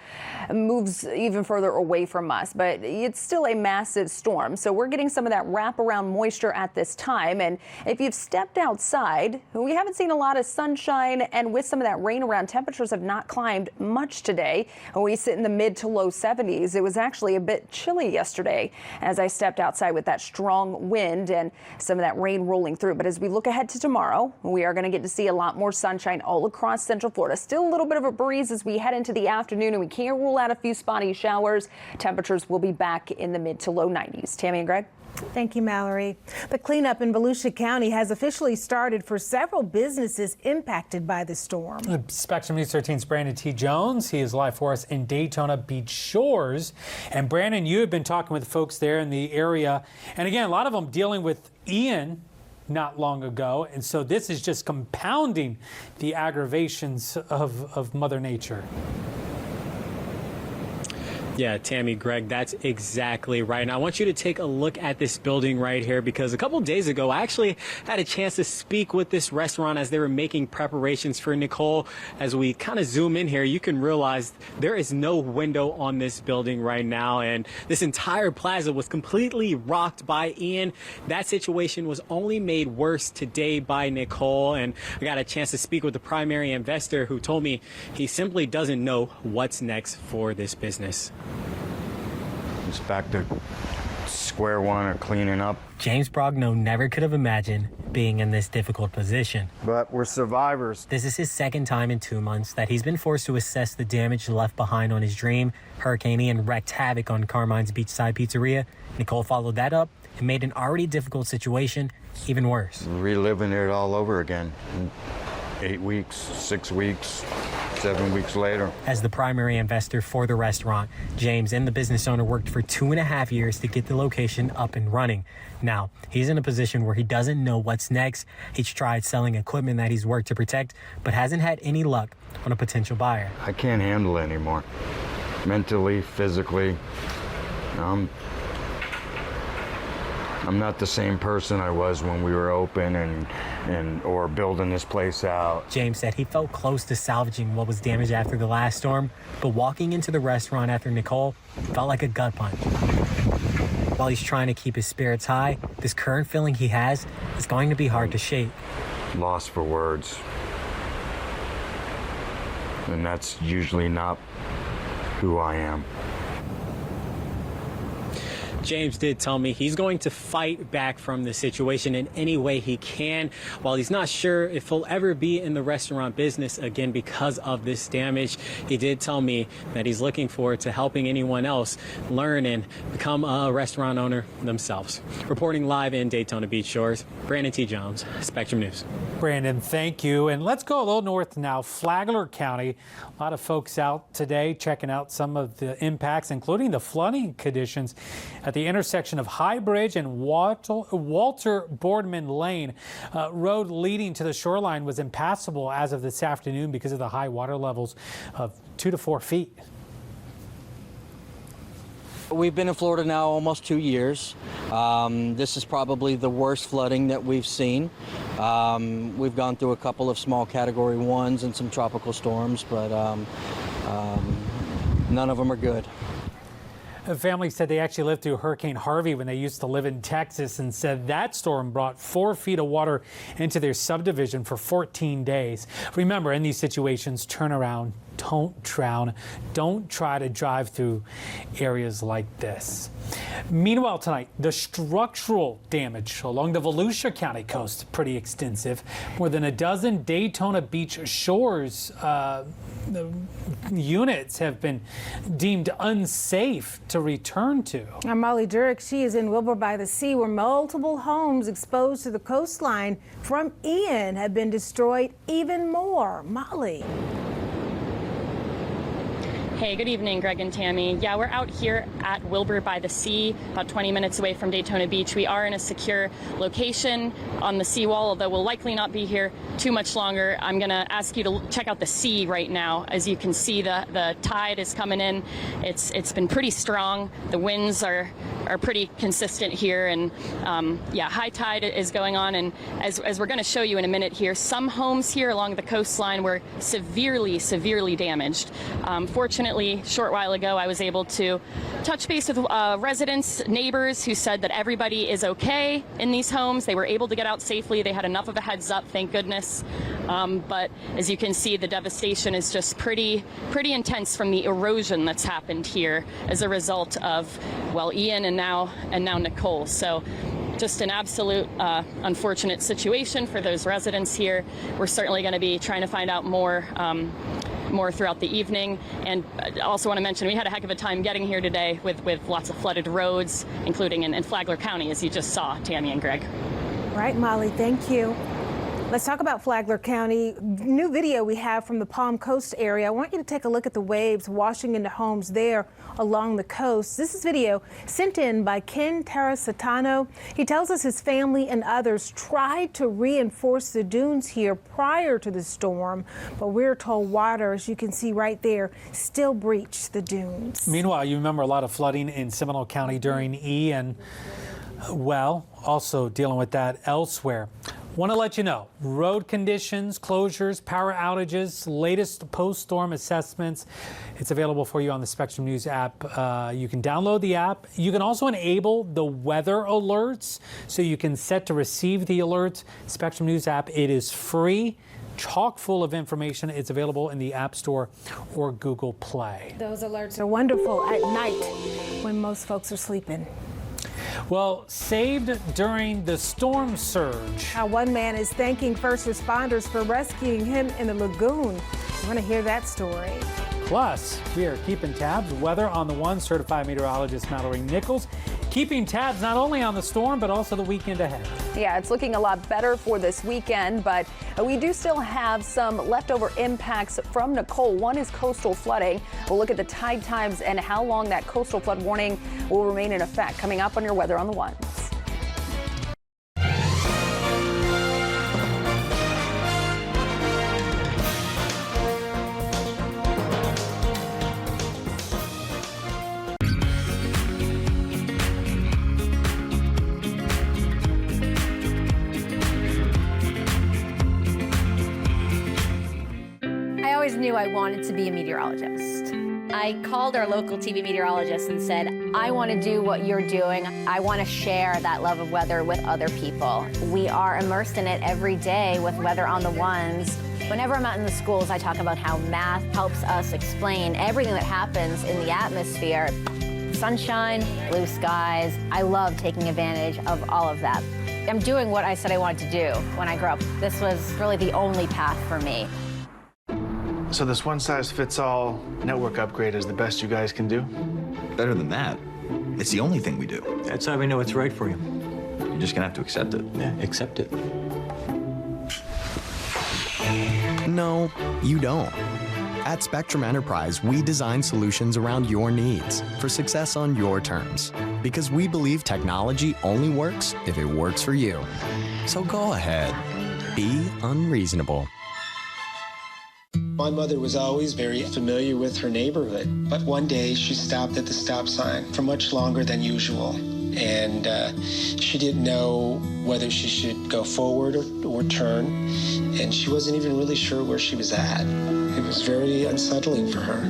moves even further away from us. But it's still a massive storm, so we're getting some of that wraparound moisture at this time. And if you've stepped outside, we haven't seen a lot of sunshine, and with some of that rain around, temperatures have not climbed much today. We sit in the mid to low 70s. It was actually a bit chilly yesterday as I stepped outside with that strong wind and some of that rain rolling through. But as we look ahead to tomorrow, we are going to get to see a lot more sunshine all across Central Florida. Still a little bit of a breeze as we head into the afternoon, and we can't rule out a few spotty showers. Temperatures will be back in the mid to low 90s. Tammy and Greg. Thank you, Mallory. The cleanup in Volusia County has officially started for several businesses impacted by the storm. Spectrum News 13's Brandon T. Jones. He is live for us in Daytona Beach Shores. And Brandon, you have been talking with folks there in the area. And again, a lot of them dealing with Ian not long ago. And so this is just compounding the aggravations of Mother Nature. Yeah, Tammy, Greg, that's exactly right. Now, I want you to take a look at this building right here because a couple of days ago, I actually had a chance to speak with this restaurant as they were making preparations for Nicole. As we kind of zoom in here, you can realize there is no window on this building right now, and this entire plaza was completely rocked by Ian. That situation was only made worse today by Nicole, and I got a chance to speak with the primary investor who told me he simply doesn't know what's next for this business. It's back to square one or cleaning up. James Brogno never could have imagined being in this difficult position. But we're survivors. This is his second time in 2 months that he's been forced to assess the damage left behind on his dream. Hurricane Ian wreaked havoc on Carmine's Beachside Pizzeria. Nicole followed that up and made an already difficult situation even worse. Reliving it all over again. 8 weeks, 6 weeks, 7 weeks later. As the primary investor for the restaurant, James and the business owner worked for 2.5 years to get the location up and running. Now, he's in a position where he doesn't know what's next. He's tried selling equipment that he's worked to protect, but hasn't had any luck on a potential buyer. I can't handle it anymore. Mentally, physically, I'm not the same person I was when we were open or building this place out. James said he felt close to salvaging what was damaged after the last storm, but walking into the restaurant after Nicole felt like a gut punch. While he's trying to keep his spirits high, this current feeling he has is going to be hard to shake. Lost for words. And that's usually not who I am. James did tell me he's going to fight back from the situation in any way he can. While he's not sure if he'll ever be in the restaurant business again because of this damage, he did tell me that he's looking forward to helping anyone else learn and become a restaurant owner themselves. Reporting live in Daytona Beach Shores, Brandon T. Jones, Spectrum News. Brandon, thank you. And let's go a little north now. Flagler County. A lot of folks out today checking out some of the impacts, including the flooding conditions at the intersection of High Bridge and Walter Boardman Lane. Road leading to the shoreline was impassable as of this afternoon because of the high water levels of 2 to 4 feet. We've been in Florida now almost 2 years. This is probably the worst flooding that we've seen. We've gone through a couple of small Category 1s and some tropical storms, but none of them are good. A family said they actually lived through Hurricane Harvey when they used to live in Texas, and said that storm brought 4 feet of water into their subdivision for 14 days. Remember, in these situations, turn around, don't drown, don't try to drive through areas like this. Meanwhile, tonight, the structural damage along the Volusia County coast, pretty extensive. More than a dozen Daytona Beach Shores units have been deemed unsafe to return to. Now, Molly Durick, she is in Wilbur by the Sea, where multiple homes exposed to the coastline from Ian have been destroyed even more. Molly. Hey, good evening, Greg and Tammy. Yeah, we're out here at Wilbur by the Sea, about 20 minutes away from Daytona Beach. We are in a secure location on the seawall, although we'll likely not be here too much longer. I'm going to ask you to check out the sea right now. As you can see, the tide is coming in. It's been pretty strong. The winds are pretty consistent here, and yeah, high tide is going on. And as we're going to show you in a minute here, some homes here along the coastline were severely damaged. Fortunately, a short while ago, I was able to touch base with residents, neighbors who said that everybody is okay in these homes. They were able to get out safely. They had enough of a heads up, thank goodness. But as you can see, the devastation is just pretty intense from the erosion that's happened here as a result of, well, Ian and now Nicole. So just an absolute unfortunate situation for those residents here. We're certainly going to be trying to find out more throughout the evening. And I also want to mention we had a heck of a time getting here today with lots of flooded roads, including in Flagler County, as you just saw, Tammy and Greg. Right, Molly, thank you. Let's talk about Flagler County. New video we have from the Palm Coast area. I want you to take a look at the waves washing into homes there along the coast. This is video sent in by Ken Terrasatano. He tells us his family and others tried to reinforce the dunes here prior to the storm, but we're told water, as you can see right there, still breached the dunes. Meanwhile, you remember a lot of flooding in Seminole County during Ian. Well, also dealing with that elsewhere. Want to let you know, road conditions, closures, power outages, latest post-storm assessments. It's available for you on the Spectrum News app. You can download the app. You can also enable the weather alerts so you can set to receive the alerts. Spectrum News app, it is free, chock full of information. It's available in the App Store or Google Play. Those alerts are wonderful at night when most folks are sleeping. Well, saved during the storm surge. How one man is thanking first responders for rescuing him in the lagoon. You want to hear that story. Plus, we are keeping tabs. Weather on the One, certified meteorologist Mallory Nichols, keeping tabs not only on the storm, but also the weekend ahead. Yeah, it's looking a lot better for this weekend, but we do still have some leftover impacts from Nicole. One is coastal flooding. We'll look at the tide times and how long that coastal flood warning will remain in effect. Coming up on your Weather on the Ones. I always knew I wanted to be a meteorologist. I called our local TV meteorologist and said, I want to do what you're doing. I want to share that love of weather with other people. We are immersed in it every day with Weather on the Ones. Whenever I'm out in the schools, I talk about how math helps us explain everything that happens in the atmosphere. sunshine, blue skies. I love taking advantage of all of that. I'm doing what I said I wanted to do when I grew up. This was really the only path for me. So this one-size-fits-all network upgrade is the best you guys can do? Better than that. It's the only thing we do. That's how we know it's right for you. You're just gonna have to accept it. Yeah, accept it. No, you don't. At Spectrum Enterprise, we design solutions around your needs for success on your terms. Because we believe technology only works if it works for you. So go ahead. Be unreasonable. My mother was always very familiar with her neighborhood, but one day she stopped at the stop sign for much longer than usual. And she didn't know whether she should go forward or turn, and she wasn't even really sure where she was at. It was very unsettling for her.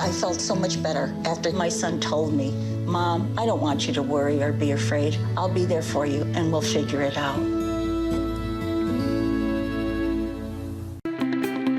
I felt so much better after my son told me, "Mom, I don't want you to worry or be afraid. I'll be there for you, and we'll figure it out."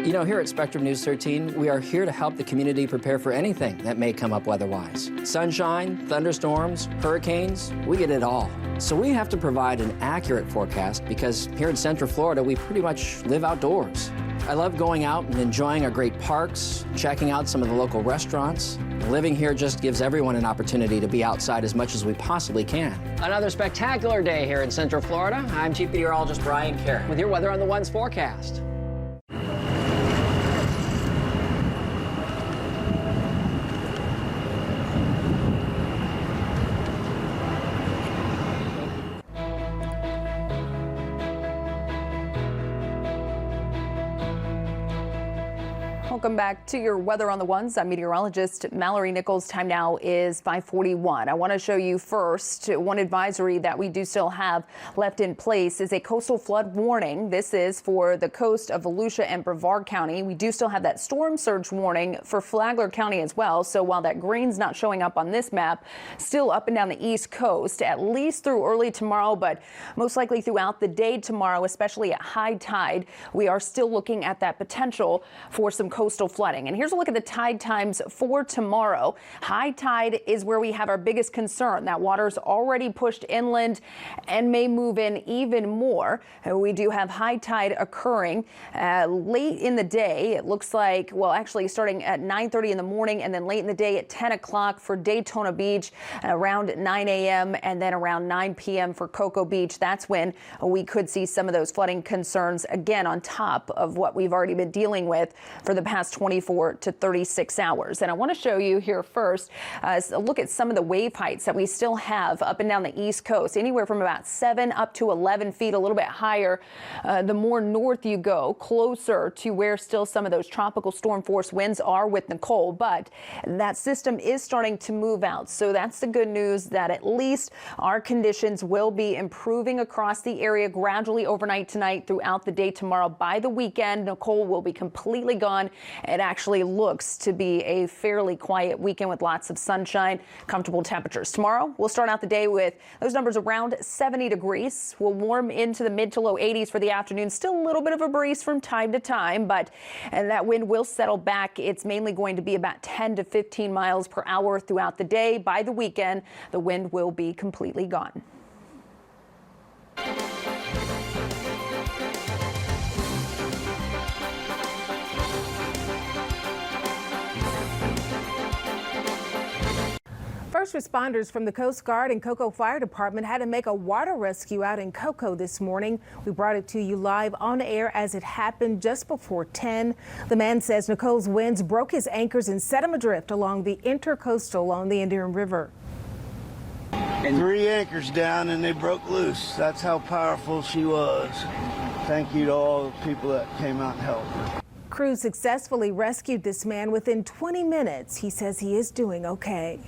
You know, here at Spectrum News 13, we are here to help the community prepare for anything that may come up weather-wise. Sunshine, thunderstorms, hurricanes, we get it all. So we have to provide an accurate forecast because here in Central Florida, we pretty much live outdoors. I love going out and enjoying our great parks, checking out some of the local restaurants. Living here just gives everyone an opportunity to be outside as much as we possibly can. Another spectacular day here in Central Florida. I'm Chief Meteorologist Brian Carey with your Weather on the Ones forecast. Welcome back to your Weather on the Ones. I'm meteorologist Mallory Nichols. Time now is 5:41. I want to show you first one advisory that we do still have left in place is a coastal flood warning. This is for the coast of Volusia and Brevard County. We do still have that storm surge warning for Flagler County as well. So while that green's not showing up on this map, still up and down the East Coast, at least through early tomorrow, but most likely throughout the day tomorrow, especially at high tide, we are still looking at that potential for some coastal flooding. And here's a look at the tide times for tomorrow. High tide is where we have our biggest concern. That water's already pushed inland and may move in even more. We do have high tide occurring late in the day. It looks like, well, actually starting at 9:30 in the morning and then late in the day at 10 o'clock for Daytona Beach, around 9 a.m. and then around 9 p.m. for Cocoa Beach. That's when we could see some of those flooding concerns again on top of what we've already been dealing with for the past 24 to 36 hours. And I want to show you here first a look at some of the wave heights that we still have up and down the East Coast, anywhere from about 7 up to 11 feet, a little bit higher. The more north you go, closer to where still some of those tropical storm force winds are with Nicole. But that system is starting to move out. So that's the good news, that at least our conditions will be improving across the area gradually overnight tonight, throughout the day tomorrow. By the weekend, Nicole will be completely gone. It actually looks to be a fairly quiet weekend with lots of sunshine, comfortable temperatures. Tomorrow, we'll start out the day with those numbers around 70 degrees. We'll warm into the mid to low 80s for the afternoon. Still a little bit of a breeze from time to time, and that wind will settle back. It's mainly going to be about 10 to 15 miles per hour throughout the day. By the weekend, the wind will be completely gone. First responders from the Coast Guard and Cocoa Fire Department had to make a water rescue out in Cocoa this morning. We brought it to you live on air as it happened just before 10. The man says Nicole's winds broke his anchors and set him adrift along the intercoastal on the Indian River. And 3 anchors down and they broke loose. That's how powerful she was. Thank you to all the people that came out and helped her. Crews successfully rescued this man within 20 minutes. He says he is doing okay.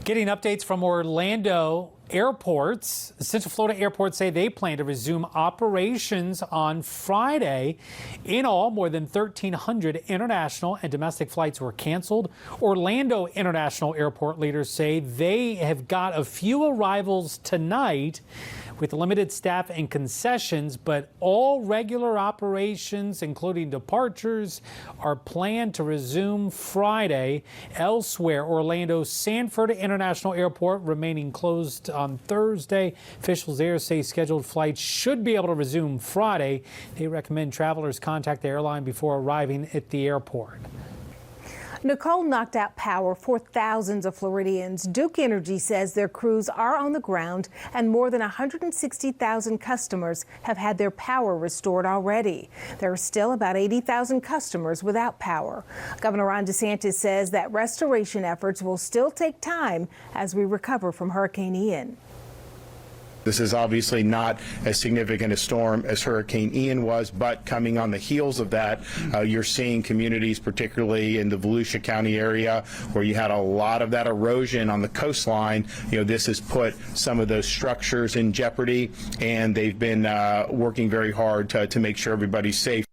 Getting updates from Orlando Airports, Central Florida airports say they plan to resume operations on Friday. In all, more than 1,300 international and domestic flights were canceled. Orlando International Airport leaders say they have got a few arrivals tonight with limited staff and concessions, but all regular operations, including departures, are planned to resume Friday. Elsewhere, Orlando's Sanford International Airport remaining closed on Thursday. Officials there say scheduled flights should be able to resume Friday. They recommend travelers contact the airline before arriving at the airport. Nicole knocked out power for thousands of Floridians. Duke Energy says their crews are on the ground and more than 160,000 customers have had their power restored already. There are still about 80,000 customers without power. Governor Ron DeSantis says that restoration efforts will still take time as we recover from Hurricane Ian. This is obviously not as significant a storm as Hurricane Ian was, but coming on the heels of that, you're seeing communities, particularly in the Volusia County area, where you had a lot of that erosion on the coastline. This has put some of those structures in jeopardy, and they've been working very hard to make sure everybody's safe.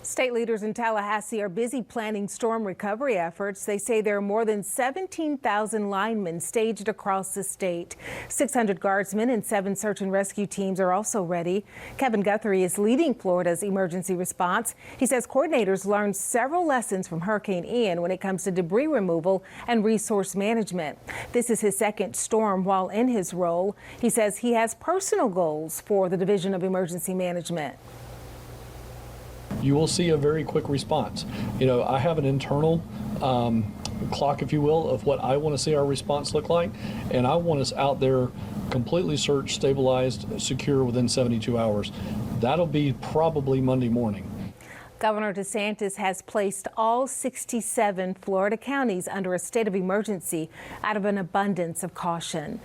State leaders in Tallahassee are busy planning storm recovery efforts. They say there are more than 17,000 linemen staged across the state. 600 guardsmen and 7 search and rescue teams are also ready. Kevin Guthrie is leading Florida's emergency response. He says coordinators learned several lessons from Hurricane Ian when it comes to debris removal and resource management. This is his second storm while in his role. He says he has personal goals for the Division of Emergency Management. You will see a very quick response. I have an internal clock, if you will, of what I want to see our response look like, and I want us out there completely searched, stabilized, secure within 72 hours. That'll be probably Monday morning. Governor DeSantis has placed all 67 Florida counties under a state of emergency out of an abundance of caution.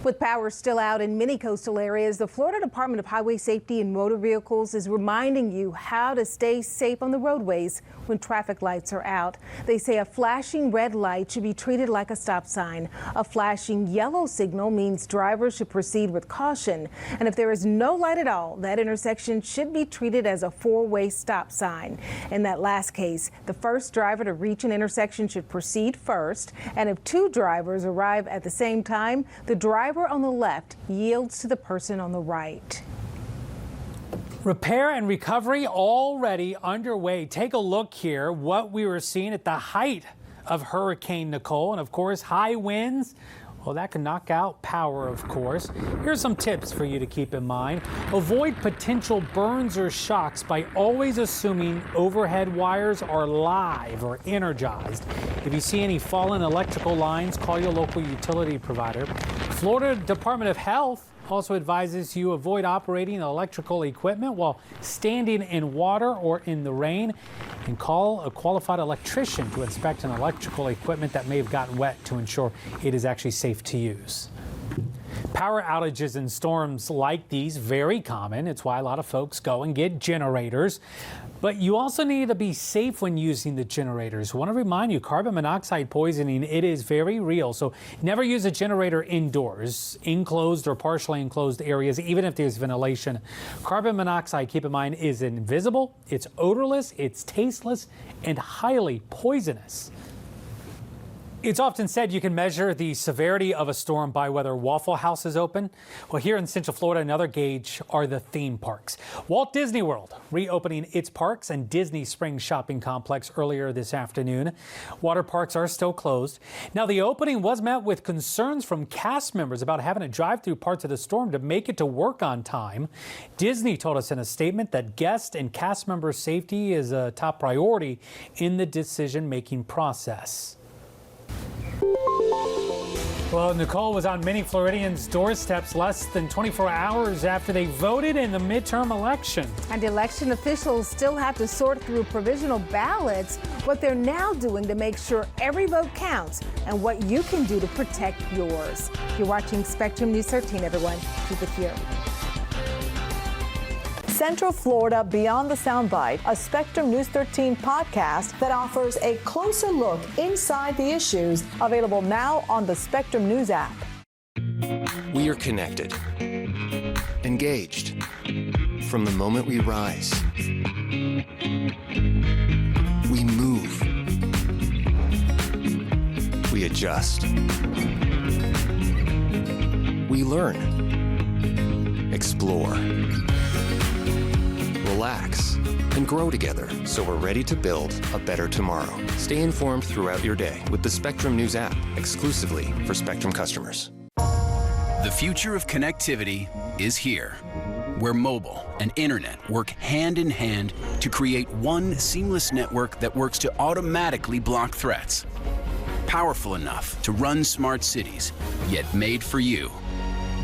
With power still out in many coastal areas, the Florida Department of Highway Safety and Motor Vehicles is reminding you how to stay safe on the roadways when traffic lights are out. They say a flashing red light should be treated like a stop sign. A flashing yellow signal means drivers should proceed with caution. And if there is no light at all, that intersection should be treated as a 4-way stop sign. In that last case, the first driver to reach an intersection should proceed first. And if 2 drivers arrive at the same time, the driver on the left yields to the person on the right. Repair and recovery already underway. Take a look here, what we were seeing at the height of Hurricane Nicole. And of course, high winds, well, that can knock out power, of course. Here's some tips for you to keep in mind. Avoid potential burns or shocks by always assuming overhead wires are live or energized. If you see any fallen electrical lines, call your local utility provider. Florida Department of Health also advises you avoid operating electrical equipment while standing in water or in the rain, and call a qualified electrician to inspect an electrical equipment that may have gotten wet to ensure it is actually safe to use. Power outages in storms like these, very common. It's why a lot of folks go and get generators. But you also need to be safe when using the generators. I want to remind you, carbon monoxide poisoning, it is very real. So never use a generator indoors, enclosed or partially enclosed areas, even if there's ventilation. Carbon monoxide, keep in mind, is invisible, it's odorless, it's tasteless, and highly poisonous. It's often said you can measure the severity of a storm by whether Waffle House is open. Well, here in Central Florida, another gauge are the theme parks. Walt Disney World reopening its parks and Disney Springs Shopping Complex earlier this afternoon. Water parks are still closed. Now, the opening was met with concerns from cast members about having to drive through parts of the storm to make it to work on time. Disney told us in a statement that guest and cast member safety is a top priority in the decision-making process. Well, Nicole was on many Floridians' doorsteps less than 24 hours after they voted in the midterm election. And election officials still have to sort through provisional ballots, what they're now doing to make sure every vote counts and what you can do to protect yours. You're watching Spectrum News 13, everyone. Keep it here. Central Florida Beyond the Soundbite, a Spectrum News 13 podcast that offers a closer look inside the issues, available now on the Spectrum News app. We are connected, engaged, from the moment we rise. We move. We adjust. We learn, explore, relax, and grow together so we're ready to build a better tomorrow. Stay informed throughout your day with the Spectrum News app, exclusively for Spectrum customers. The future of connectivity is here, where mobile and internet work hand in hand to create one seamless network that works to automatically block threats. Powerful enough to run smart cities, yet made for you.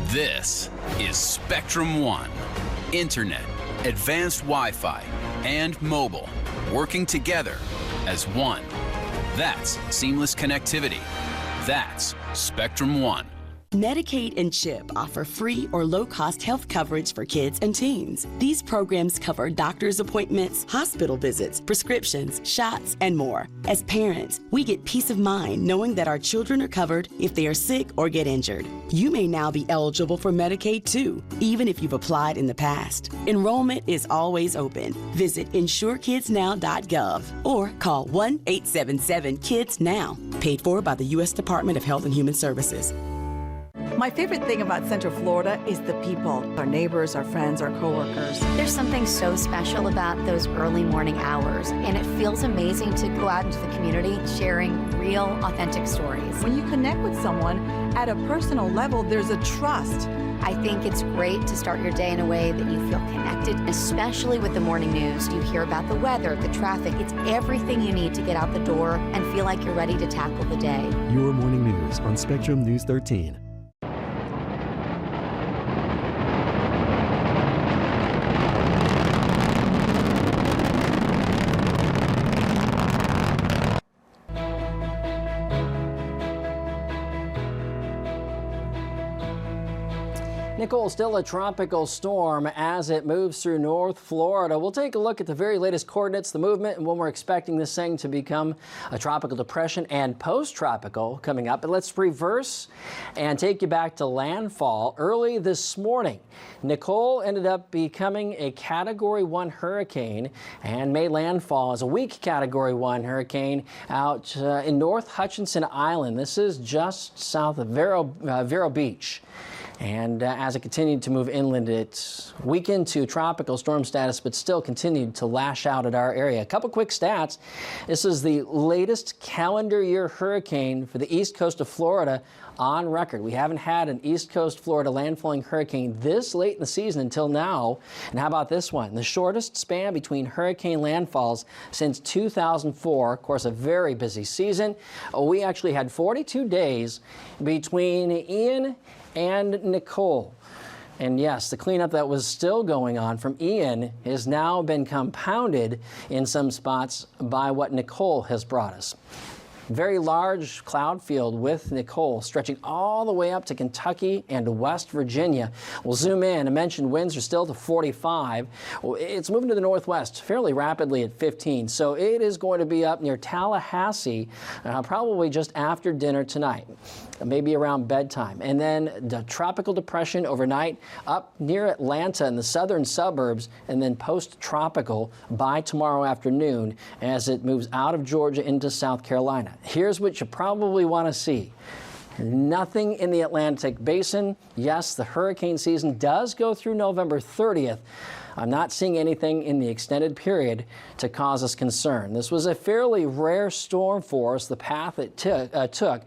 This is Spectrum One. Internet, advanced Wi-Fi, and mobile working together as one. That's seamless connectivity. That's Spectrum One. Medicaid and CHIP offer free or low-cost health coverage for kids and teens. These programs cover doctor's appointments, hospital visits, prescriptions, shots, and more. As parents, we get peace of mind knowing that our children are covered if they are sick or get injured. You may now be eligible for Medicaid too, even if you've applied in the past. Enrollment is always open. Visit insurekidsnow.gov or call 1-877-KIDS-NOW. Paid for by the U.S. Department of Health and Human Services. My favorite thing about Central Florida is the people, our neighbors, our friends, our coworkers. There's something so special about those early morning hours, and it feels amazing to go out into the community sharing real, authentic stories. When you connect with someone at a personal level, there's a trust. I think it's great to start your day in a way that you feel connected, especially with the morning news. You hear about the weather, the traffic. It's everything you need to get out the door and feel like you're ready to tackle the day. Your morning news on Spectrum News 13. Nicole, still a tropical storm as it moves through North Florida. We'll take a look at the very latest coordinates, the movement, and when we're expecting this thing to become a tropical depression and post-tropical coming up. But let's reverse and take you back to landfall. Early this morning, Nicole ended up becoming a Category 1 hurricane and made landfall as a weak Category 1 hurricane out in North Hutchinson Island. This is just south of Vero Beach. And as it continued to move inland, it weakened to tropical storm status, but still continued to lash out at our area. A couple quick stats. This is the latest calendar year hurricane for the east coast of Florida on record. We haven't had an east coast Florida landfalling hurricane this late in the season until now. And how about this one? The shortest span between hurricane landfalls since 2004. Of course, a very busy season. We actually had 42 days between Ian and Nicole. And yes, the cleanup that was still going on from Ian has now been compounded in some spots by what Nicole has brought us. Very large cloud field with Nicole stretching all the way up to Kentucky and West Virginia. We'll zoom in. I mentioned winds are still to 45. It's moving to the northwest fairly rapidly at 15. So it is going to be up near Tallahassee probably just after dinner tonight, maybe around bedtime. And then the tropical depression overnight up near Atlanta in the southern suburbs, and then post-tropical by tomorrow afternoon as it moves out of Georgia into South Carolina. Here's what you probably want to see. Nothing in the Atlantic Basin. Yes, the hurricane season does go through November 30th. I'm not seeing anything in the extended period to cause us concern. This was a fairly rare storm for us. The path it took,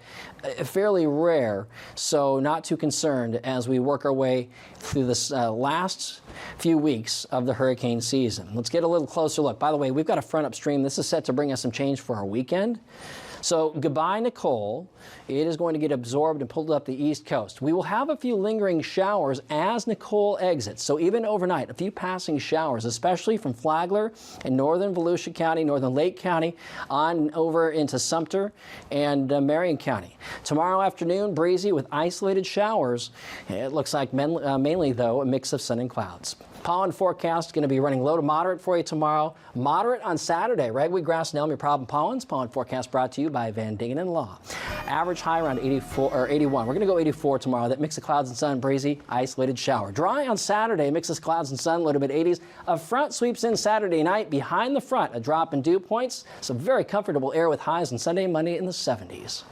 fairly rare, so not too concerned as we work our way through this last few weeks of the hurricane season. Let's get a little closer look. By the way, we've got a front upstream. This is set to bring us some change for our weekend. So goodbye, Nicole. It is going to get absorbed and pulled up the east coast. We will have a few lingering showers as Nicole exits. So even overnight, a few passing showers, especially from Flagler and northern Volusia County, northern Lake County, on over into Sumter and Marion County. Tomorrow afternoon, breezy with isolated showers. It looks like mainly, though, a mix of sun and clouds. Pollen forecast going to be running low to moderate for you tomorrow. Moderate on Saturday. Ragweed, grass, and elm, your problem pollens. Pollen forecast brought to you by Van Dingen and Law. Average high around 84 or 81. We're going to go 84 tomorrow. That mix of clouds and sun, breezy, isolated shower. Dry on Saturday, mixes clouds and sun, low to mid 80s. A front sweeps in Saturday night. Behind the front, a drop in dew points. Some very comfortable air with highs on Sunday and Monday in the 70s.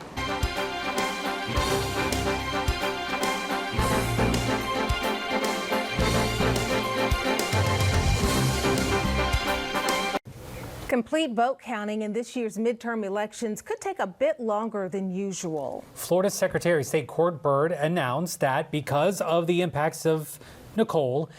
Complete vote counting in this year's midterm elections could take a bit longer than usual. Florida Secretary of State Court Byrd announced that because of the impacts of Nicole,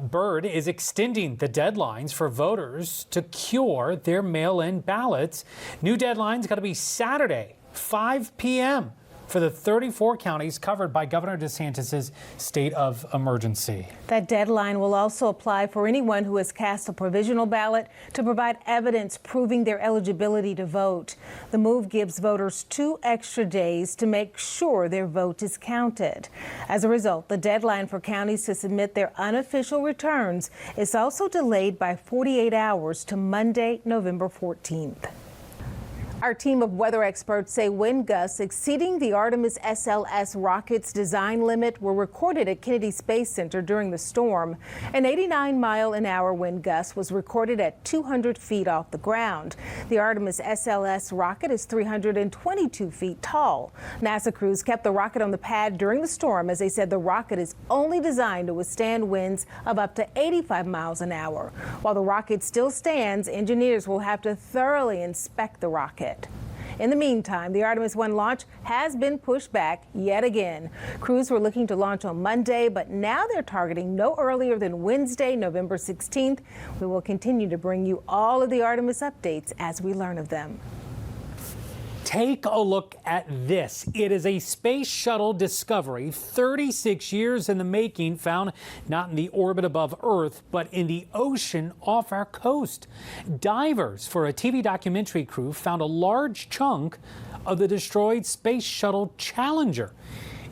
Byrd is extending the deadlines for voters to cure their mail-in ballots. New deadlines got to be Saturday, 5 p.m. for the 34 counties covered by Governor DeSantis' state of emergency. That deadline will also apply for anyone who has cast a provisional ballot to provide evidence proving their eligibility to vote. The move gives voters 2 extra days to make sure their vote is counted. As a result, the deadline for counties to submit their unofficial returns is also delayed by 48 hours to Monday, November 14th. Our team of weather experts say wind gusts exceeding the Artemis SLS rocket's design limit were recorded at Kennedy Space Center during the storm. An 89-mile-an-hour wind gust was recorded at 200 feet off the ground. The Artemis SLS rocket is 322 feet tall. NASA crews kept the rocket on the pad during the storm as they said the rocket is only designed to withstand winds of up to 85 miles an hour. While the rocket still stands, engineers will have to thoroughly inspect the rocket. In the meantime, the Artemis 1 launch has been pushed back yet again. Crews were looking to launch on Monday, but now they're targeting no earlier than Wednesday, November 16th. We will continue to bring you all of the Artemis updates as we learn of them. Take a look at this. It is a space shuttle discovery, 36 years in the making, found not in the orbit above Earth, but in the ocean off our coast. Divers for a TV documentary crew found a large chunk of the destroyed Space Shuttle Challenger.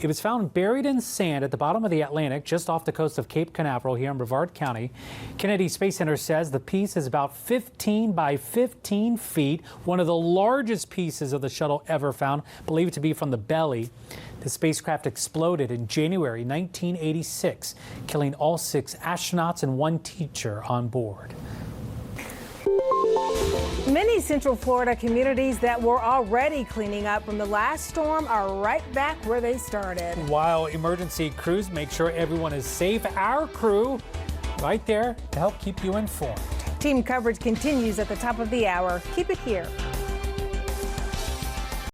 It was found buried in sand at the bottom of the Atlantic, just off the coast of Cape Canaveral here in Brevard County. Kennedy Space Center says the piece is about 15 by 15 feet, one of the largest pieces of the shuttle ever found, believed to be from the belly. The spacecraft exploded in January 1986, killing all 6 astronauts and 1 teacher on board. Many Central Florida communities that were already cleaning up from the last storm are right back where they started. While emergency crews make sure everyone is safe, our crew right there to help keep you informed. Team coverage continues at the top of the hour. Keep it here.